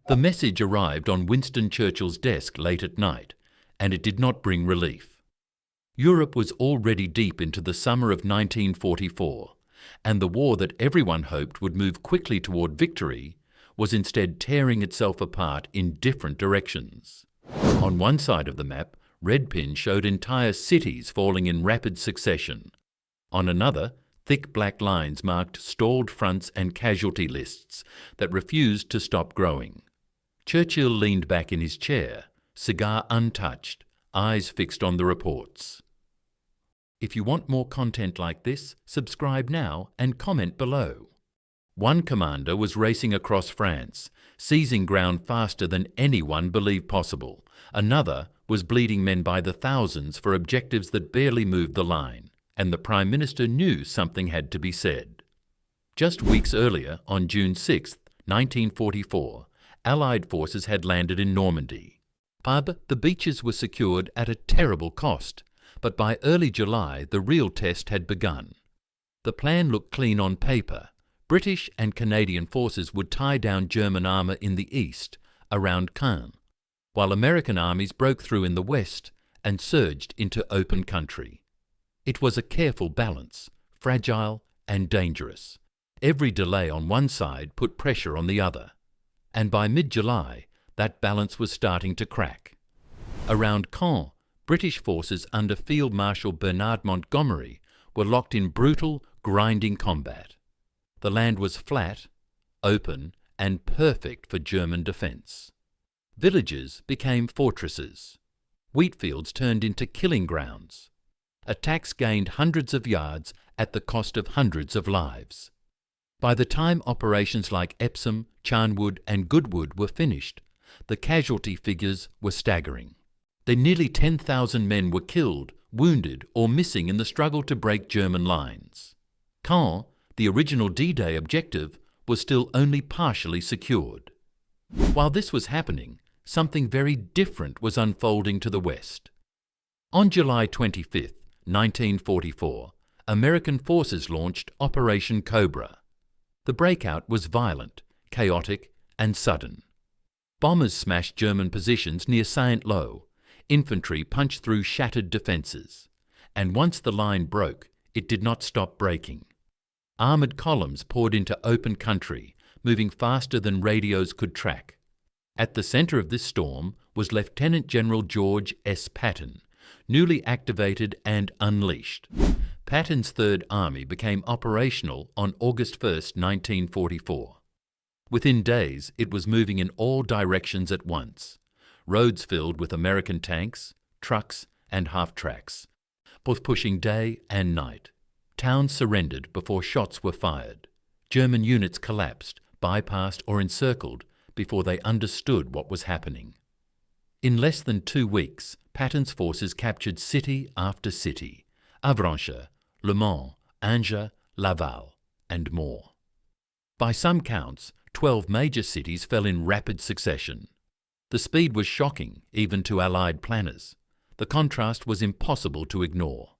The message arrived on Winston Churchill's desk late at night, and it did not bring relief. Europe was already deep into the summer of 1944, and the war that everyone hoped would move quickly toward victory was instead tearing itself apart in different directions. On one side of the map, red pins showed entire cities falling in rapid succession. On another, thick black lines marked stalled fronts and casualty lists that refused to stop growing. Churchill leaned back in his chair, cigar untouched, eyes fixed on the reports. If you want more content like this, subscribe now and comment below. One commander was racing across France, seizing ground faster than anyone believed possible. Another was bleeding men by the thousands for objectives that barely moved the line, and the Prime Minister knew something had to be said. Just weeks earlier, on June 6, 1944, Allied forces had landed in Normandy. The beaches were secured at a terrible cost, but by early July the real test had begun. The plan looked clean on paper. British and Canadian forces would tie down German armour in the east, around Caen, while American armies broke through in the west and surged into open country. It was a careful balance, fragile and dangerous. Every delay on one side put pressure on the other, and by mid-July that balance was starting to crack. Around Caen, British forces under Field Marshal Bernard Montgomery were locked in brutal, grinding combat. The land was flat, open, and perfect for German defence. Villages became fortresses. Wheatfields turned into killing grounds. Attacks gained hundreds of yards at the cost of hundreds of lives. By the time operations like Epsom, Charnwood and Goodwood were finished, the casualty figures were staggering. Nearly 10,000 men were killed, wounded or missing in the struggle to break German lines. Caen, the original D-Day objective, was still only partially secured. While this was happening, something very different was unfolding to the west. On July 25, 1944, American forces launched Operation Cobra. The breakout was violent, chaotic and sudden. Bombers smashed German positions near Saint-Lô. Infantry punched through shattered defences. And once the line broke, it did not stop breaking. Armoured columns poured into open country, moving faster than radios could track. At the centre of this storm was Lieutenant General George S. Patton, newly activated and unleashed. Patton's Third Army became operational on August 1, 1944. Within days, it was moving in all directions at once. Roads filled with American tanks, trucks and half-tracks, both pushing day and night. Towns surrendered before shots were fired. German units collapsed, bypassed or encircled before they understood what was happening. In less than 2 weeks, Patton's forces captured city after city, Avranches, Le Mans, Angers, Laval, and more. By some counts, 12 major cities fell in rapid succession. The speed was shocking, even to Allied planners. The contrast was impossible to ignore.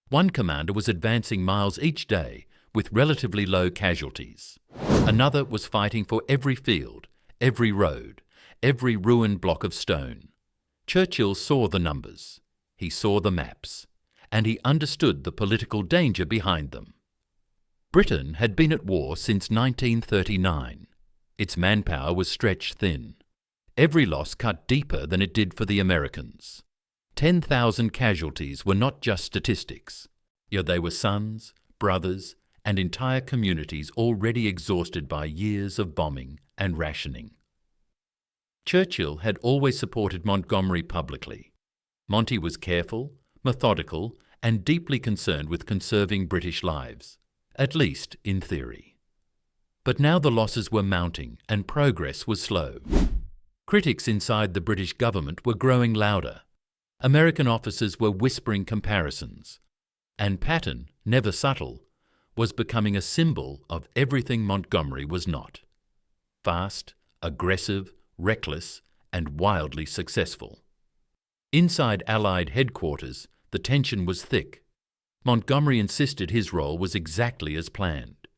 One commander was advancing miles each day with relatively low casualties. Another was fighting for every field, every road, every ruined block of stone. Churchill saw the numbers, he saw the maps, and he understood the political danger behind them. Britain had been at war since 1939. Its manpower was stretched thin. Every loss cut deeper than it did for the Americans. 10,000 casualties were not just statistics, yet they were sons, brothers, and entire communities already exhausted by years of bombing and rationing. Churchill had always supported Montgomery publicly. Monty was careful, methodical, and deeply concerned with conserving British lives, at least in theory. But now the losses were mounting and progress was slow. Critics inside the British government were growing louder. American officers were whispering comparisons, and Patton, never subtle, was becoming a symbol of everything Montgomery was not. Fast, aggressive, reckless, and wildly successful. Inside Allied headquarters, the tension was thick. Montgomery insisted his role was exactly as planned.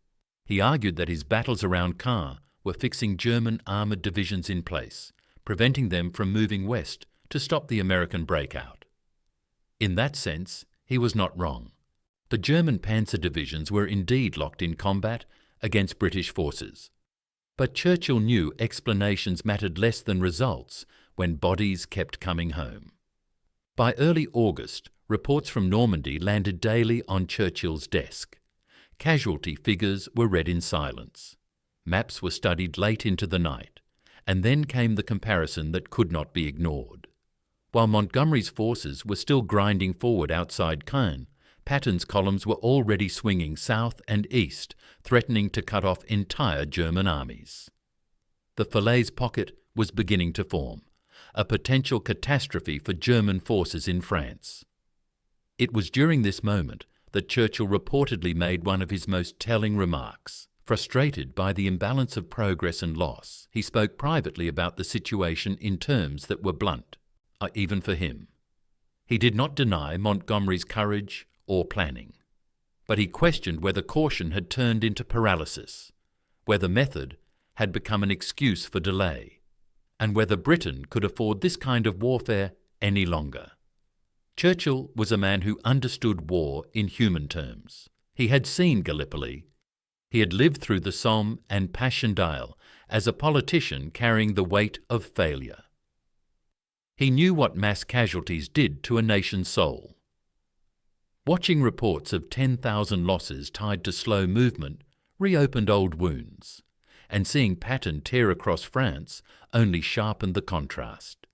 He argued that his battles around Caen were fixing German armoured divisions in place, preventing them from moving west to stop the American breakout. In that sense, he was not wrong. The German panzer divisions were indeed locked in combat against British forces. But Churchill knew explanations mattered less than results when bodies kept coming home. By early August, reports from Normandy landed daily on Churchill's desk. Casualty figures were read in silence. Maps were studied late into the night, and then came the comparison that could not be ignored. While Montgomery's forces were still grinding forward outside Caen, Patton's columns were already swinging south and east, threatening to cut off entire German armies. The Falaise Pocket was beginning to form, a potential catastrophe for German forces in France. It was during this moment that Churchill reportedly made one of his most telling remarks. Frustrated by the imbalance of progress and loss, he spoke privately about the situation in terms that were blunt, even for him. He did not deny Montgomery's courage or planning, but he questioned whether caution had turned into paralysis, whether method had become an excuse for delay, and whether Britain could afford this kind of warfare any longer. Churchill was a man who understood war in human terms. He had seen Gallipoli. He had lived through the Somme and Passchendaele as a politician carrying the weight of failure. He knew what mass casualties did to a nation's soul. Watching reports of 10,000 losses tied to slow movement reopened old wounds, and seeing Patton tear across France only sharpened the contrast.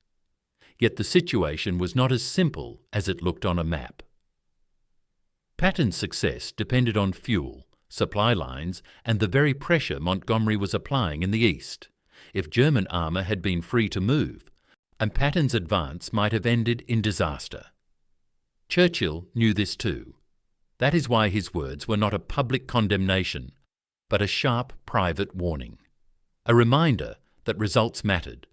Yet the situation was not as simple as it looked on a map. Patton's success depended on fuel, supply lines, and the very pressure Montgomery was applying in the east. If German armour had been free to move, and Patton's advance might have ended in disaster. Churchill knew this too. That is why his words were not a public condemnation, but a sharp private warning. A reminder that results mattered,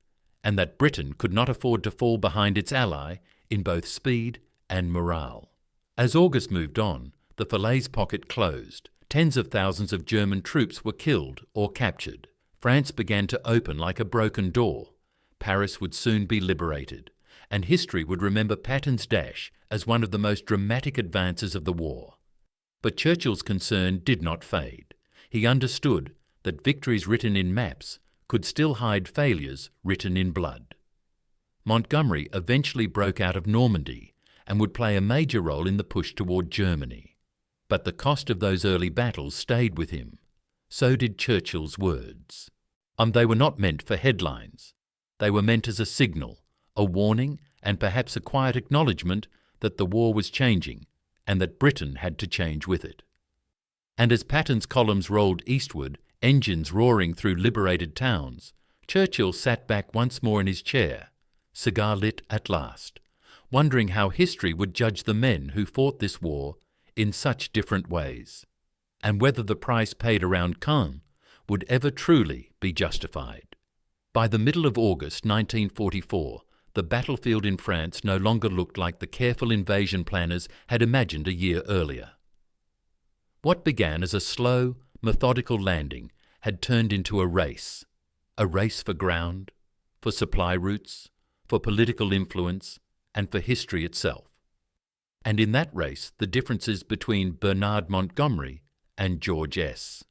and that Britain could not afford to fall behind its ally in both speed and morale. As August moved on, the Falaise Pocket closed. Tens of thousands of German troops were killed or captured. France began to open like a broken door. Paris would soon be liberated, and history would remember Patton's dash as one of the most dramatic advances of the war. But Churchill's concern did not fade. He understood that victories written in maps could still hide failures written in blood. Montgomery eventually broke out of Normandy and would play a major role in the push toward Germany. But the cost of those early battles stayed with him. So did Churchill's words. They were not meant for headlines. They were meant as a signal, a warning, and perhaps a quiet acknowledgement that the war was changing and that Britain had to change with it. And as Patton's columns rolled eastward, engines roaring through liberated towns, Churchill sat back once more in his chair, cigar lit at last, wondering how history would judge the men who fought this war in such different ways, and whether the price paid around Caen would ever truly be justified. By the middle of August 1944, the battlefield in France no longer looked like the careful invasion planners had imagined a year earlier. What began as a slow, methodical landing had turned into a race for ground, for supply routes, for political influence, and for history itself. And in that race, the differences between Bernard Montgomery and George S.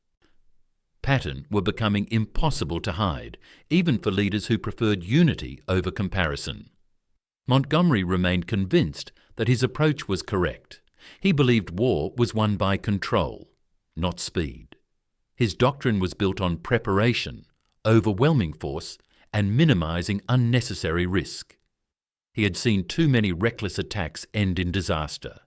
Patton were becoming impossible to hide, even for leaders who preferred unity over comparison. Montgomery remained convinced that his approach was correct. He believed war was won by control, not speed. His doctrine was built on preparation, overwhelming force, and minimizing unnecessary risk. He had seen too many reckless attacks end in disaster.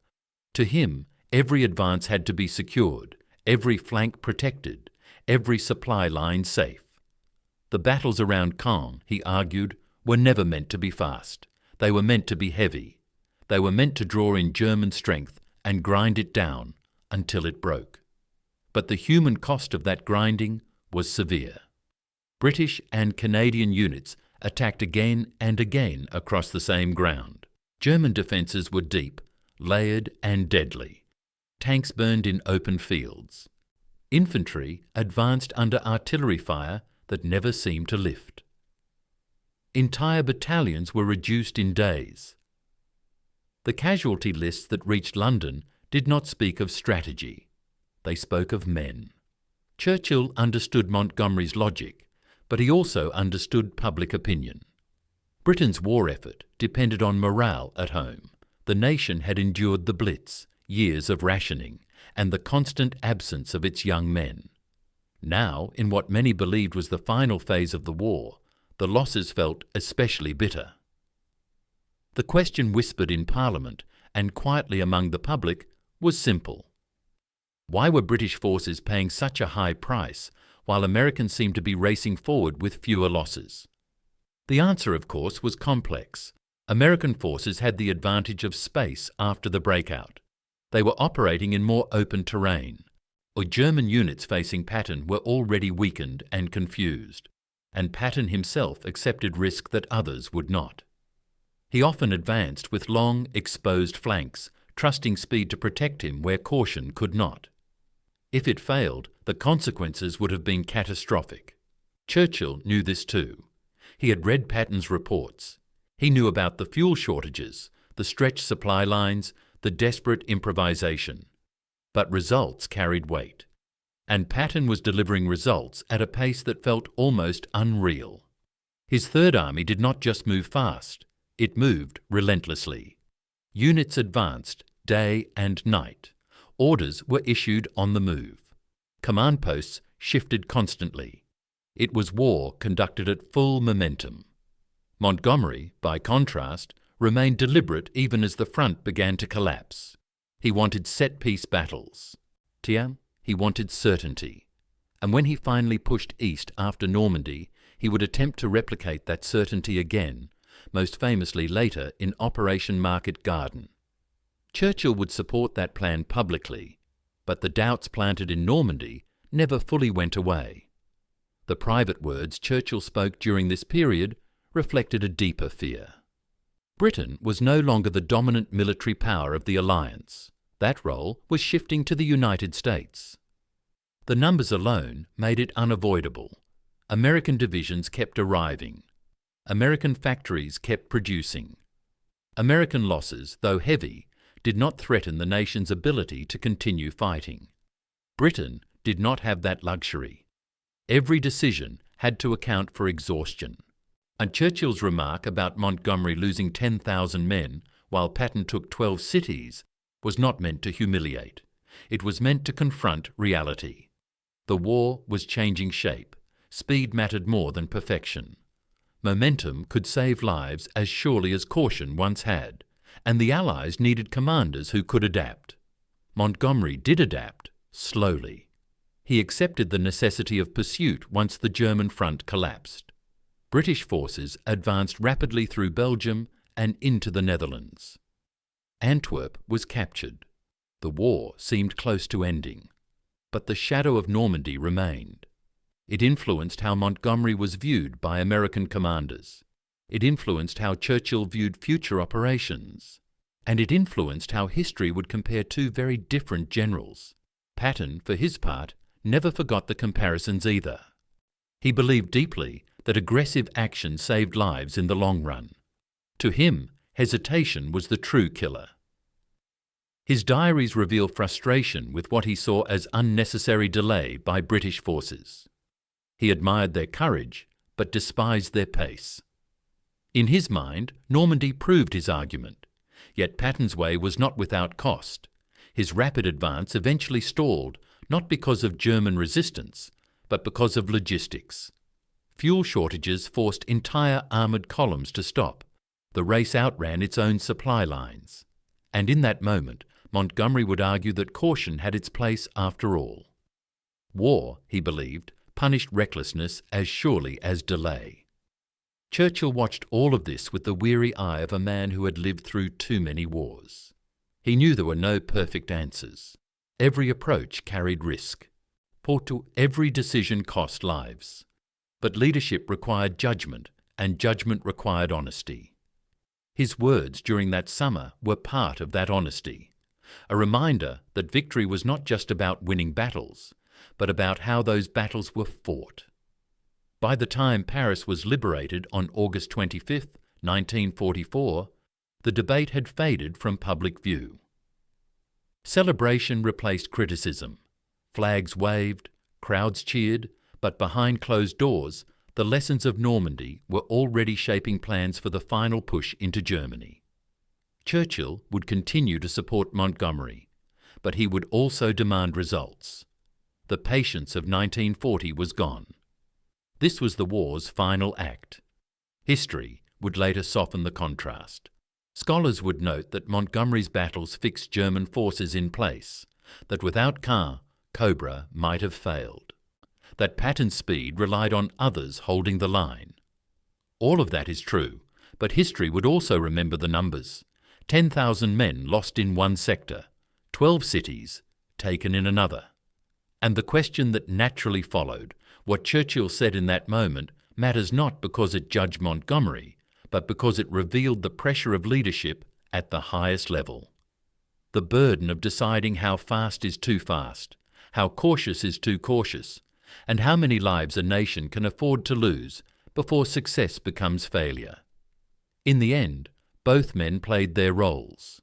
To him, every advance had to be secured, every flank protected, every supply line safe. The battles around Caen, he argued, were never meant to be fast. They were meant to be heavy. They were meant to draw in German strength and grind it down until it broke. But the human cost of that grinding was severe. British and Canadian units attacked again and again across the same ground. German defences were deep, layered and deadly. Tanks burned in open fields. Infantry advanced under artillery fire that never seemed to lift. Entire battalions were reduced in days. The casualty lists that reached London did not speak of strategy. They spoke of men. Churchill understood Montgomery's logic, but he also understood public opinion. Britain's war effort depended on morale at home. The nation had endured the Blitz, years of rationing, and the constant absence of its young men. Now, in what many believed was the final phase of the war, the losses felt especially bitter. The question whispered in Parliament and quietly among the public was simple. Why were British forces paying such a high price while Americans seemed to be racing forward with fewer losses? The answer, of course, was complex. American forces had the advantage of space after the breakout. They were operating in more open terrain. Or German units facing Patton were already weakened and confused, and Patton himself accepted risk that others would not. He often advanced with long, exposed flanks, trusting speed to protect him where caution could not. If it failed, the consequences would have been catastrophic. Churchill knew this too. He had read Patton's reports. He knew about the fuel shortages, the stretched supply lines, the desperate improvisation. But results carried weight. And Patton was delivering results at a pace that felt almost unreal. His Third Army did not just move fast, it moved relentlessly. Units advanced day and night. Orders were issued on the move. Command posts shifted constantly. It was war conducted at full momentum. Montgomery, by contrast, remained deliberate even as the front began to collapse. He wanted set-piece battles. He wanted certainty. And when he finally pushed east after Normandy, he would attempt to replicate that certainty again, most famously later in Operation Market Garden. Churchill would support that plan publicly, but the doubts planted in Normandy never fully went away. The private words Churchill spoke during this period reflected a deeper fear. Britain was no longer the dominant military power of the alliance. That role was shifting to the United States. The numbers alone made it unavoidable. American divisions kept arriving. American factories kept producing. American losses, though heavy, did not threaten the nation's ability to continue fighting. Britain did not have that luxury. Every decision had to account for exhaustion. And Churchill's remark about Montgomery losing 10,000 men while Patton took 12 cities was not meant to humiliate. It was meant to confront reality. The war was changing shape. Speed mattered more than perfection. Momentum could save lives as surely as caution once had, and the Allies needed commanders who could adapt. Montgomery did adapt, slowly. He accepted the necessity of pursuit once the German front collapsed. British forces advanced rapidly through Belgium and into the Netherlands. Antwerp was captured. The war seemed close to ending. But the shadow of Normandy remained. It influenced how Montgomery was viewed by American commanders. It influenced how Churchill viewed future operations. And it influenced how history would compare two very different generals. Patton, for his part, never forgot the comparisons either. He believed deeply that aggressive action saved lives in the long run. To him, hesitation was the true killer. His diaries reveal frustration with what he saw as unnecessary delay by British forces. He admired their courage, but despised their pace. In his mind, Normandy proved his argument. Yet Patton's way was not without cost. His rapid advance eventually stalled, not because of German resistance, but because of logistics. Fuel shortages forced entire armoured columns to stop. The race outran its own supply lines. And in that moment, Montgomery would argue that caution had its place after all. War, he believed, punished recklessness as surely as delay. Churchill watched all of this with the weary eye of a man who had lived through too many wars. He knew there were no perfect answers. Every approach carried risk. Every decision cost lives. But leadership required judgment, and judgment required honesty. His words during that summer were part of that honesty, a reminder that victory was not just about winning battles, but about how those battles were fought. By the time Paris was liberated on August 25, 1944, the debate had faded from public view. Celebration replaced criticism. Flags waved, crowds cheered, but behind closed doors, the lessons of Normandy were already shaping plans for the final push into Germany. Churchill would continue to support Montgomery, but he would also demand results. The patience of 1940 was gone. This was the war's final act. History would later soften the contrast. Scholars would note that Montgomery's battles fixed German forces in place, that without Caen, Cobra might have failed, that Patton's speed relied on others holding the line. All of that is true, but history would also remember the numbers. 10,000 men lost in one sector, 12 cities taken in another. And the question that naturally followed, what Churchill said in that moment, matters not because it judged Montgomery, but because it revealed the pressure of leadership at the highest level. The burden of deciding how fast is too fast, how cautious is too cautious, and how many lives a nation can afford to lose before success becomes failure. In the end, both men played their roles.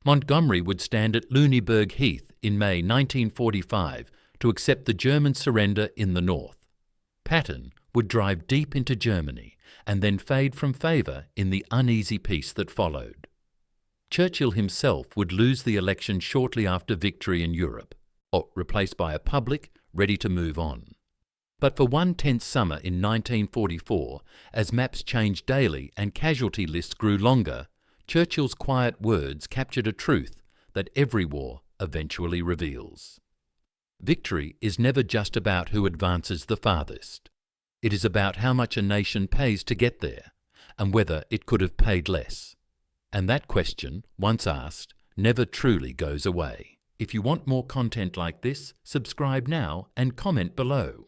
Montgomery would stand at Lüneburg Heath in May 1945 to accept the German surrender in the north. Patton would drive deep into Germany and then fade from favour in the uneasy peace that followed. Churchill himself would lose the election shortly after victory in Europe, or replaced by a public ready to move on. But for one tense summer in 1944, as maps changed daily and casualty lists grew longer, Churchill's quiet words captured a truth that every war eventually reveals. Victory is never just about who advances the farthest. It is about how much a nation pays to get there, and whether it could have paid less. And that question, once asked, never truly goes away. If you want more content like this, subscribe now and comment below.